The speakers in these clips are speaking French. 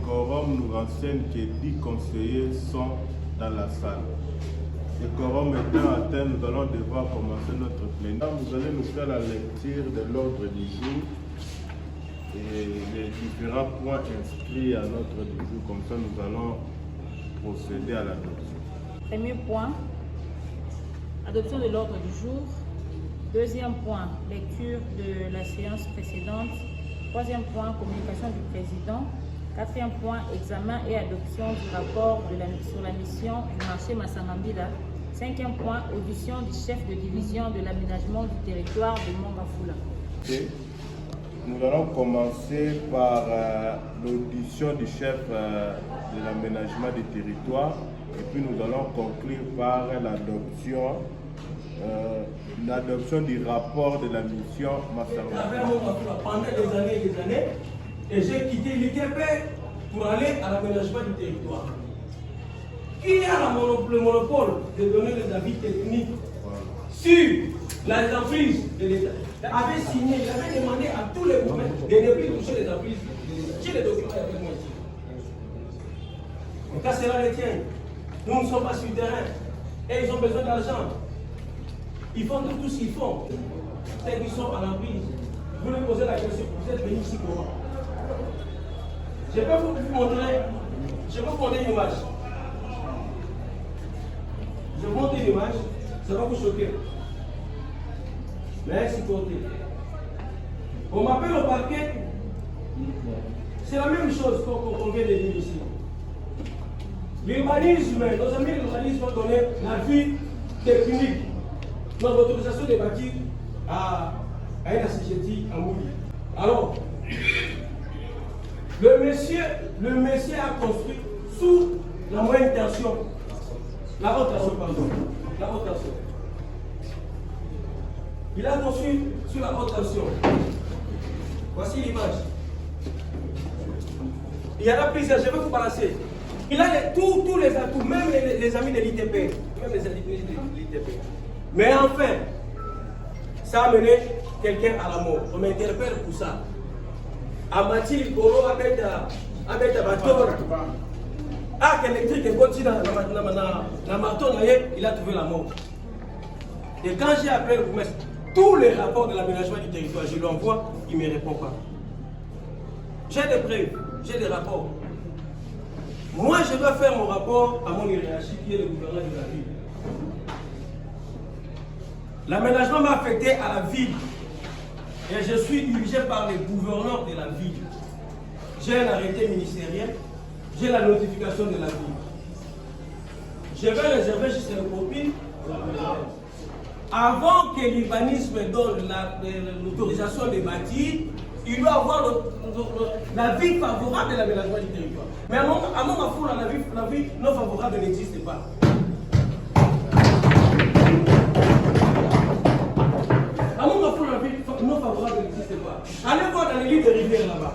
quorum nous renseigne que 10 conseillers sont dans la salle. Le quorum étant atteint, nous allons devoir commencer notre plénière. Vous allez nous faire la lecture de l'ordre du jour et les différents points inscrits à notre du jour. Comme ça, nous allons procéder à l'adoption. Premier point, adoption de l'ordre du jour. Deuxième point, lecture de la séance précédente. Troisième point, communication du président. Quatrième point, examen et adoption du rapport sur la mission du marché Massangambila. Cinquième point, audition du chef de division de l'aménagement du territoire de Mongafula. Okay. Nous allons commencer par l'audition du chef de l'aménagement du territoire et puis nous allons conclure par l'adoption du rapport de la mission Massangambila. Pendant des années et des années, et j'ai quitté l'ITP pour aller à l'aménagement du territoire. Qui a le monopole de donner les avis techniques sur les emprises de l'État? Avait signé, il avait demandé à tous les gouvernements de ne plus toucher les emprises de l'État. J'ai les documents avec moi ici. Donc, quand cela les tient, nous ne sommes pas sur le terrain et ils ont besoin d'argent. Ils font tout ce qu'ils font. C'est qu'ils sont à l'emprise. Vous lui posez la question, vous êtes venu ici comment? Je peux vous montrer, je vais vous montrer une image. Je vous montre une image, ça va vous choquer. Mais supportez. On m'appelle au parquet, c'est la même chose qu'on vient de dire ici. L'urbanisme, nos amis de l'urbanisme ont donné l'avis technique, notre autorisation de bâtir à une assujetti à Mouli. Alors, le monsieur a construit sous la moyenne tension. La haute tension, pardon. La haute tension. Il a construit sous la haute tension. Voici l'image. Il y en a plusieurs, je vais vous balancer. Il a tous les atouts, même les amis de l'ITP. Même les amis de l'ITP. Mais enfin, ça a mené quelqu'un à la mort. On m'interpelle pour ça. Amati Likoro avec la bateau. Arc électrique est continu dans la marteau, il a trouvé la mort. Et quand j'ai appelé le bourgmestre, tous les rapports de l'aménagement du territoire, je lui envoie, il ne me répond pas. J'ai des preuves, j'ai des rapports. Moi, je dois faire mon rapport à mon hiérarchie qui est le gouverneur de la ville. L'aménagement m'a affecté à la ville. Et je suis dirigé par les gouverneurs de la ville. J'ai un arrêté ministériel, j'ai la notification de la ville. Je vais réserver juste une copie. Avant que l'urbanisme donne l'autorisation de bâtir, il doit avoir l'avis favorable de l'aménagement du territoire. Mais à mon avis, l'avis non favorable n'existe pas. Non favorable n'existe pas. Allez voir dans les lignes de rivière là-bas.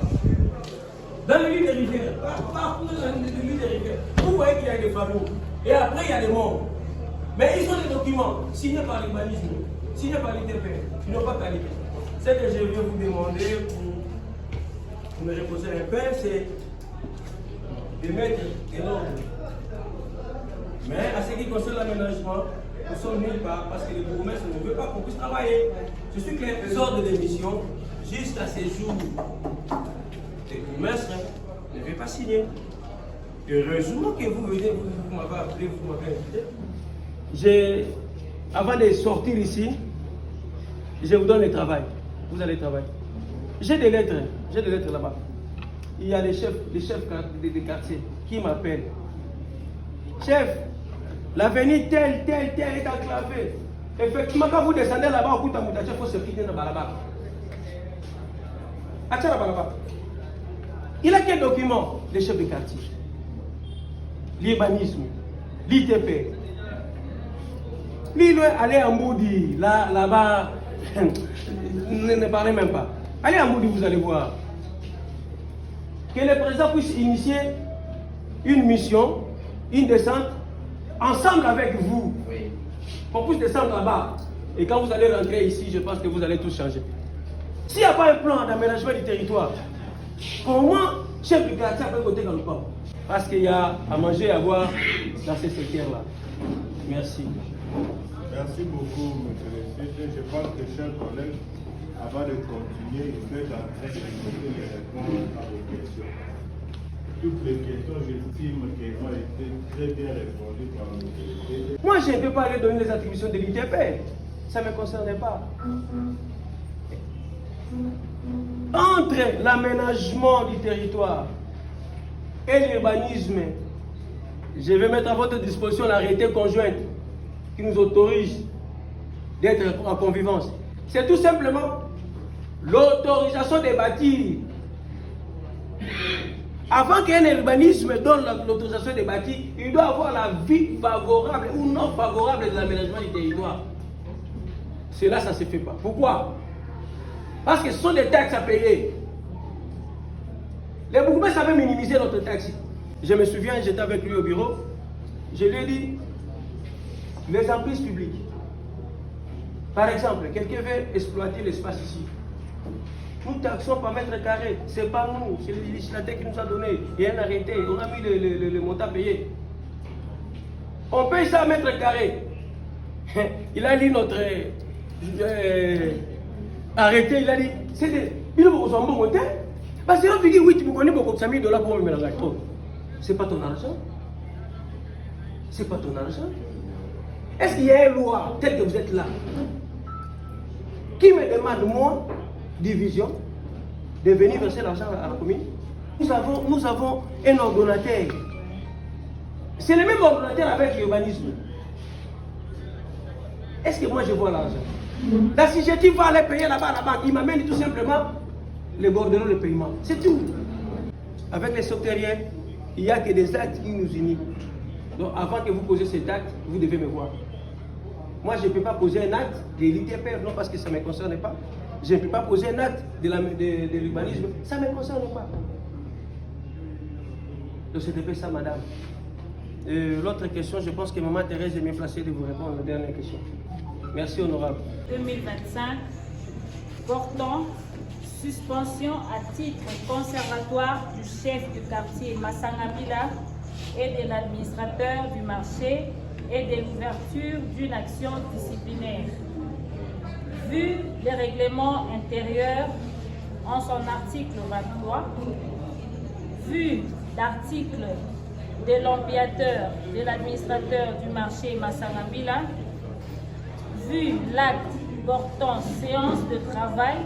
Dans les lignes de rivière, partout dans les lignes de rivière, vous voyez qu'il y a des familles. Et après, il y a des morts. Mais ils ont des documents signés par l'urbanisme, signés par l'ITP. Ils n'ont pas qualifié. Ce que je vais vous demander pour me reposer un peu, c'est de mettre de l'ordre. Mais à ce qui concerne l'aménagement, nous sommes nulle part parce que le bourgmestre ne veut pas qu'on puisse travailler. Je suis clair, sort de démission jusqu'à ces jours. Le bourgmestre ne veut pas signer. Heureusement que vous venez, vous m'avez appelé, vous m'avez invité. Avant de sortir ici, je vous donne le travail. Vous allez travailler. J'ai des lettres là-bas. Il y a les chefs des quartiers qui m'appellent. Chef, l'avenue telle est enclavée. Effectivement, quand vous descendez là-bas, au Koutamoutache, il faut se quitter dans Balaba. Atcha Balaba. Il a quel document? Les chefs de quartier. L'urbanisme, l'ITP. Lui, il doit aller à Moudi, là-bas. Ne parlez même pas. Allez à Moudi, vous allez voir. Que le président puisse initier une mission, une descente, ensemble avec vous. Oui. Qu'on puisse descendre là-bas. Et quand vous allez rentrer ici, je pense que vous allez tout changer. S'il n'y a pas un plan d'aménagement du territoire, Comment chef du quartier peut côté dans le port? Parce qu'il y a à manger et à boire dans ces secteurs-là. Merci. Merci beaucoup, M. le Président. Je pense que, chers collègues, avant de continuer, vous êtes en train d'écouter les réponses à vos questions. Toutes les questions, j'estime qu'elles ont été très bien répondues par M. le Président. Moi, je ne peux pas aller donner les attributions de l'ITP. Ça ne me concerne pas. Entre l'aménagement du territoire et l'urbanisme, je vais mettre à votre disposition l'arrêté conjointe qui nous autorise d'être en convivence. C'est tout simplement l'autorisation de bâtir. Avant qu'un urbanisme donne l'autorisation de bâtir, il doit avoir la vie favorable ou non favorable de l'aménagement du territoire. Cela, ça ne se fait pas. Pourquoi? Parce que ce sont des taxes à payer. Les bourgmestres avaient minimisé notre taxe. Je me souviens, j'étais avec lui au bureau, je lui ai dit, les emprises publiques. Par exemple, quelqu'un veut exploiter l'espace ici. Nous taxons par mètre carré. Ce n'est pas nous, c'est le législateur qui nous a donné. Il y a un arrêté, on a mis le montant payé. On paye ça à mètre carré. Il a lu notre arrêté, il a dit, c'est des... Il a besoin de monter. Parce que là, tu dis, oui, tu me connais beaucoup de $100 pour me mettre la gâteau. C'est pas ton argent. C'est pas ton argent. Est-ce qu'il y a une loi telle que vous êtes là qui me demande, moi, division, de venir verser l'argent à la commune? Nous avons un ordonnateur. C'est le même ordonnateur avec l'urbanisme. Est-ce que moi je vois l'argent? La CGT va aller payer là-bas à la banque. Il m'amène tout simplement les bordereaux de paiement. C'est tout. Avec les sectoriels, il n'y a que des actes qui nous unissent. Donc avant que vous posiez cet acte, vous devez me voir. Moi, je ne peux pas poser un acte de l'ITP, non parce que ça ne me concerne pas. Je ne peux pas poser un acte de l'urbanisme, ça ne me concerne pas. Donc c'était ça, madame. L'autre question, je pense que Maman Thérèse est mieux placée de vous répondre à la dernière question. Merci, honorable. 2025, portant suspension à titre conservatoire du chef du quartier Massangabila et de l'administrateur du marché et de l'ouverture d'une action disciplinaire. Vu le règlement intérieur en son article 23, vu l'article de l'ampliateur de l'administrateur du marché Massangabila, vu l'acte portant séance de travail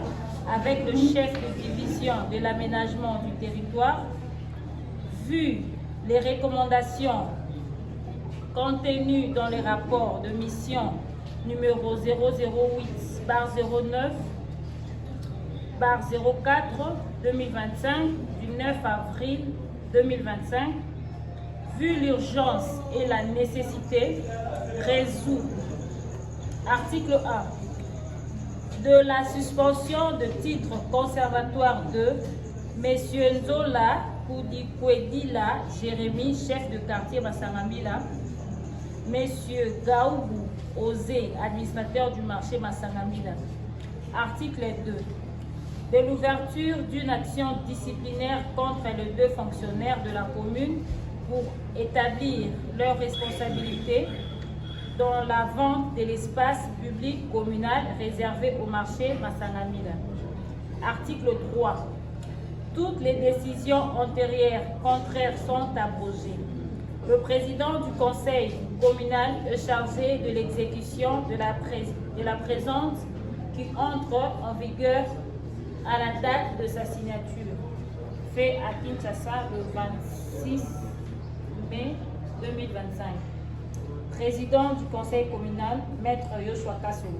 avec le chef de division de l'aménagement du territoire, vu les recommandations contenues dans le rapport de mission numéro 008/09/04/2025 du 9 avril 2025, vu l'urgence et la nécessité, résout article 1 de la suspension de titre conservatoire de M. Nzola Koudikwedila Jérémy, chef de quartier Massangabila, M. Gaoubou Osé, administrateur du marché Massangabila. Article 2. De l'ouverture d'une action disciplinaire contre les deux fonctionnaires de la commune pour établir leurs responsabilités dans la vente de l'espace public communal réservé au marché Massangabila. Article 3. Toutes les décisions antérieures contraires sont abrogées. Le président du conseil communal est chargé de l'exécution de la présente qui entre en vigueur à la date de sa signature. Fait à Kinshasa le 26 mai 2025. Président du conseil communal, Maître Yoshua Kassou.